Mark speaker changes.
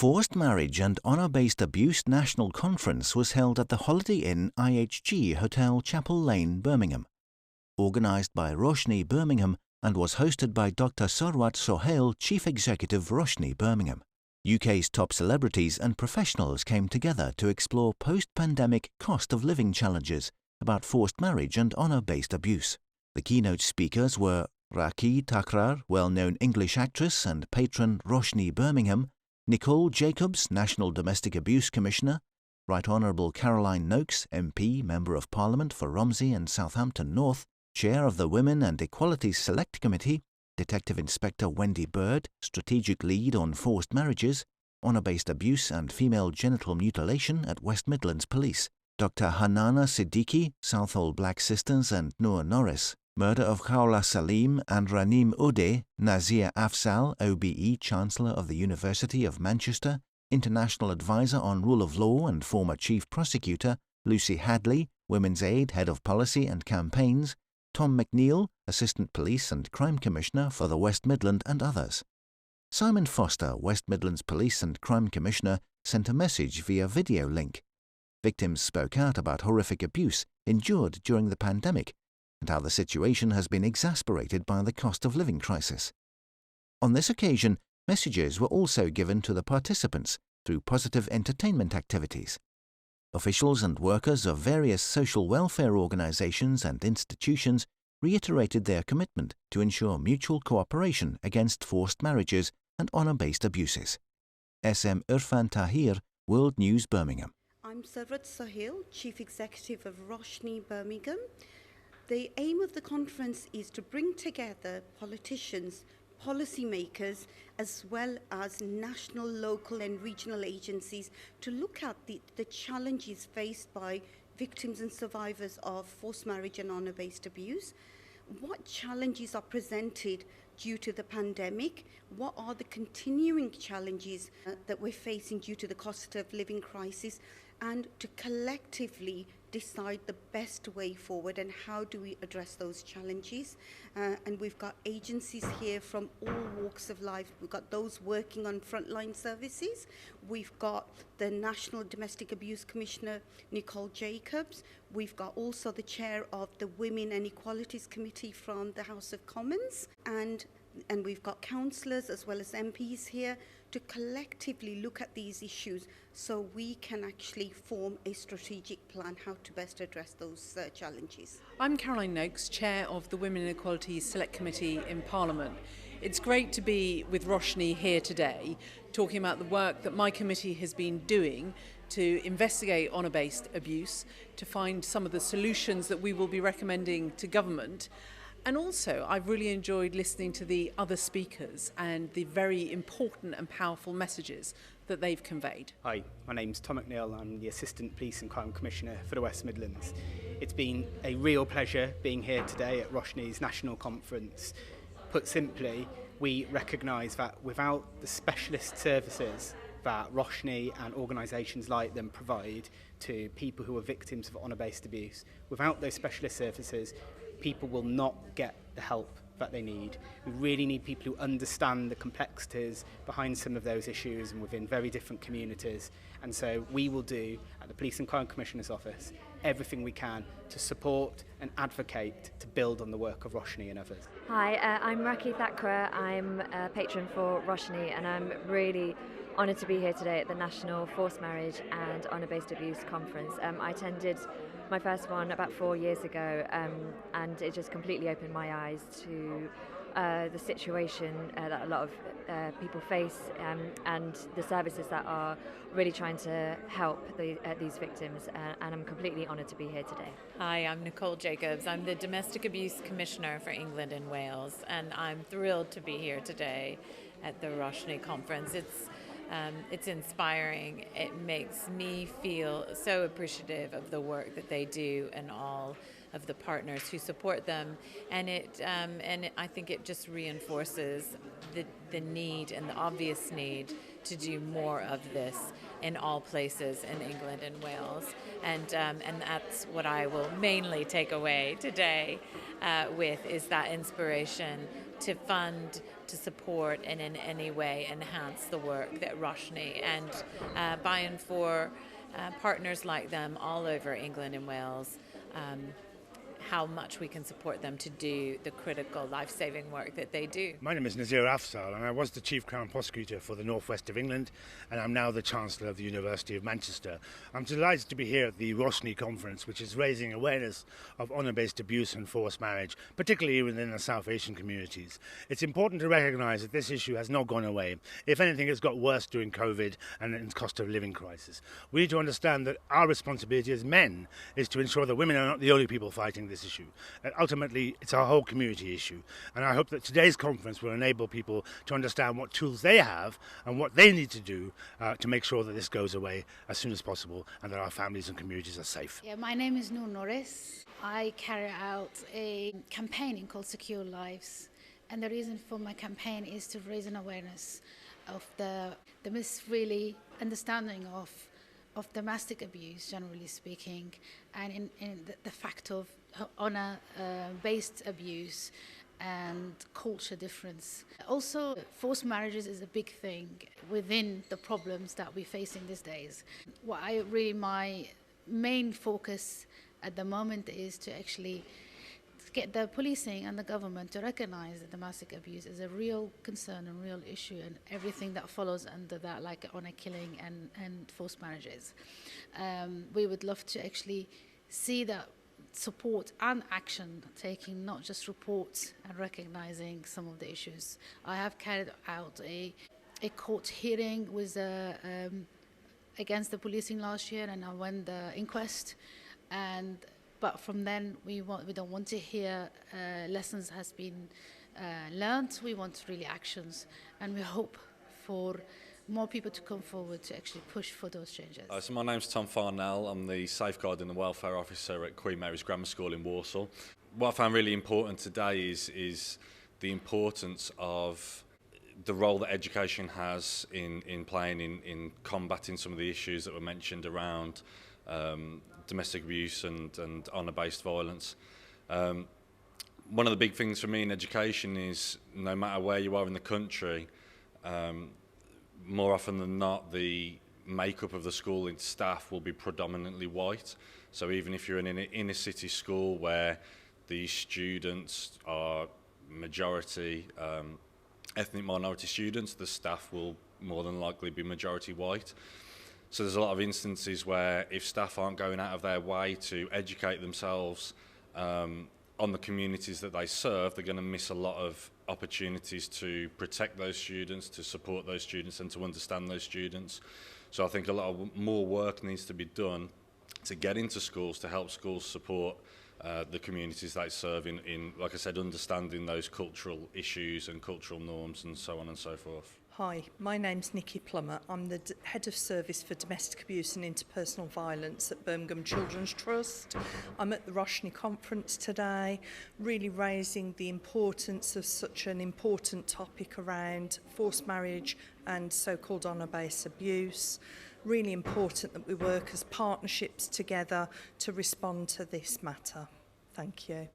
Speaker 1: Forced Marriage and Honour-Based Abuse National Conference was held at the Holiday Inn IHG Hotel Chapel Lane, Birmingham. Organised by Roshni Birmingham and was hosted by Dr. Surwat Sohail, Chief Executive Roshni Birmingham. UK's top celebrities and professionals came together to explore post-pandemic cost of living challenges about forced marriage and honour-based abuse. The keynote speakers were Rakhee Thakrar, well-known English actress and patron Roshni Birmingham, Nicole Jacobs, National Domestic Abuse Commissioner, Right Honourable Caroline Nokes, MP, Member of Parliament for Romsey and Southampton North, Chair of the Women and Equalities Select Committee, Detective Inspector Wendy Bird, Strategic Lead on Forced Marriages, Honour-Based Abuse and Female Genital Mutilation at West Midlands Police, Dr. Hannana Siddiqui, Southall Black Sisters and Nour Norris, Murder of Khaola Saleem and Raneem Oudeh, Nazir Afzal, OBE, Chancellor of the University of Manchester, International Advisor on Rule of Law and former Chief Prosecutor, Lucy Hadley, Women's Aid Head of Policy and Campaigns, Tom McNeil, Assistant Police and Crime Commissioner for the West Midland and others. Simon Foster, West Midlands Police and Crime Commissioner, sent a message via video link. Victims spoke out about horrific abuse endured during the pandemic and how the situation has been exasperated by the cost of living crisis. On this occasion, messages were also given to the participants through positive entertainment activities. Officials and workers of various social welfare organisations and institutions reiterated their commitment to ensure mutual cooperation against forced marriages and honour-based abuses. SM Irfan Tahir, World News, Birmingham.
Speaker 2: I'm Surwat Sohail, Chief Executive of Roshni Birmingham. The aim of the conference is to bring together politicians, policymakers, as well as national, local and regional agencies to look at the challenges faced by victims and survivors of forced marriage and honour-based abuse. What challenges are presented due to the pandemic? What are the continuing challenges that we're facing due to the cost of living crisis? And to collectively decide the best way forward and how do we address those challenges. And we've got agencies here from all walks of life. We've got those working on frontline services. We've got the National Domestic Abuse Commissioner, Nicole Jacobs. We've got also the chair of the Women and Equalities Committee from the House of Commons. And we've got councillors as well as MPs here to collectively look at these issues so we can actually form a strategic plan how to best address those challenges.
Speaker 3: I'm Caroline Nokes, Chair of the Women and Equalities Select Committee in Parliament. It's great to be with Roshni here today, talking about the work that my committee has been doing to investigate honour-based abuse, to find some of the solutions that we will be recommending to government. And also, I've really enjoyed listening to the other speakers and the very important and powerful messages that they've conveyed.
Speaker 4: Hi, my name's Tom McNeil. I'm the Assistant Police and Crime Commissioner for the West Midlands. It's been a real pleasure being here today at Roshni's National Conference. Put simply, we recognise that without the specialist services that Roshni and organisations like them provide to people who are victims of honour-based abuse, without those specialist services, people will not get the help that they need. We really need people who understand the complexities behind some of those issues and within very different communities. And so we will do, at the Police and Crime Commissioner's Office, everything we can to support and advocate to build on the work of Roshni and others.
Speaker 5: Hi, I'm Rakhee Thakrar. I'm a patron for Roshni and I'm really honoured to be here today at the National Forced Marriage and Honour-Based Abuse Conference. I attended my first one about 4 years ago and it just completely opened my eyes to the situation that a lot of people face and the services that are really trying to help these victims, and I'm completely honoured to be here today.
Speaker 6: Hi, I'm Nicole Jacobs. I'm the Domestic Abuse Commissioner for England and Wales, and I'm thrilled to be here today at the Roshni Conference. It's inspiring. It makes me feel so appreciative of the work that they do and all of the partners who support them, and I think it just reinforces the need and the obvious need to do more of this in all places in England and Wales, and that's what I will mainly take away today. with is that inspiration to fund, to support, and in any way enhance the work that Roshni and by and for partners like them all over England and Wales, how much we can support them to do the critical life-saving work that they do.
Speaker 7: My name is Nazir Afzal, and I was the Chief Crown Prosecutor for the North West of England, and I'm now the Chancellor of the University of Manchester. I'm delighted to be here at the Roshni Conference, which is raising awareness of honour-based abuse and forced marriage, particularly within the South Asian communities. It's important to recognise that this issue has not gone away. If anything, it's got worse during COVID and the cost of living crisis. We need to understand that our responsibility as men is to ensure that women are not the only people fighting this issue. Ultimately, it's our whole community issue, and I hope that today's conference will enable people to understand what tools they have and what they need to do to make sure that this goes away as soon as possible and that our families and communities are safe.
Speaker 8: Yeah, my name is Norris. I carry out a campaign called Secure Lives, and the reason for my campaign is to raise an awareness of the really understanding of domestic abuse, generally speaking, and in the fact of honour-based abuse and culture difference. Also, forced marriages is a big thing within the problems that we face in these days. My main focus at the moment is to actually get the policing and the government to recognise that domestic abuse is a real concern and real issue, and everything that follows under that, like honour killing and forced marriages. We would love to actually see that support and action taking, not just reports and recognising some of the issues. I have carried out a court hearing with against the policing last year, and I won the inquest, but from then we don't want to hear lessons has been learned. We want really actions, and we hope for more people to come forward to actually push for those changes.
Speaker 9: So my name's Tom Farnell. I'm the Safeguarding and Welfare Officer at Queen Mary's Grammar School in Walsall. What I found really important today is the importance of the role that education has in playing in combating some of the issues that were mentioned around domestic abuse and honour-based violence. One of the big things for me in education is no matter where you are in the country, more often than not, the makeup of the school and staff will be predominantly white. So even if you're in an inner city school where the students are majority ethnic minority students, the staff will more than likely be majority white. So there's a lot of instances where if staff aren't going out of their way to educate themselves on the communities that they serve, they're going to miss a lot of opportunities to protect those students, to support those students and to understand those students. So I think a lot of more work needs to be done to get into schools, to help schools support the communities they serve in, like I said, understanding those cultural issues and cultural norms and so on and so forth.
Speaker 10: Hi, my name's Nikki Plummer. I'm the Head of Service for Domestic Abuse and Interpersonal Violence at Birmingham Children's Trust. I'm at the Roshni Conference today, really raising the importance of such an important topic around forced marriage and so-called honour-based abuse. Really important that we work as partnerships together to respond to this matter. Thank you.